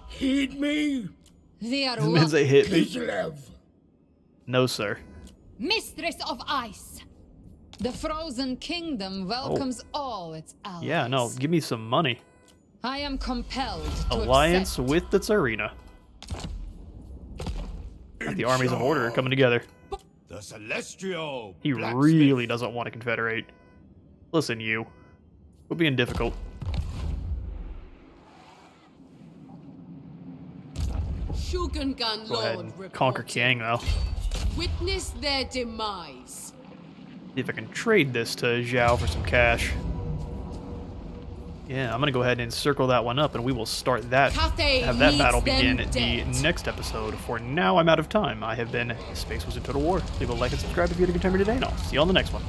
Heed me. They are This means they hit me. Kislev. No, sir. Mistress of Ice. The Frozen Kingdom welcomes all its allies. Yeah, no, give me some money. I am compelled to Alliance accept. with the Tsarina. The armies of order are coming together. The celestial. He really doesn't want to confederate. Listen, you. We're being difficult. Shogungan Go ahead Lord and conquer reporting. Kiang, though. Witness their demise. See if I can trade this to Zhao for some cash. Yeah, I'm gonna go ahead and circle that one up, and we will start that, Cathay have that needs battle them begin the dead. next episode. For now, I'm out of time. I have been Space Was in Total War. Leave a like and subscribe if you had a good time here today, and I'll see you on the next one.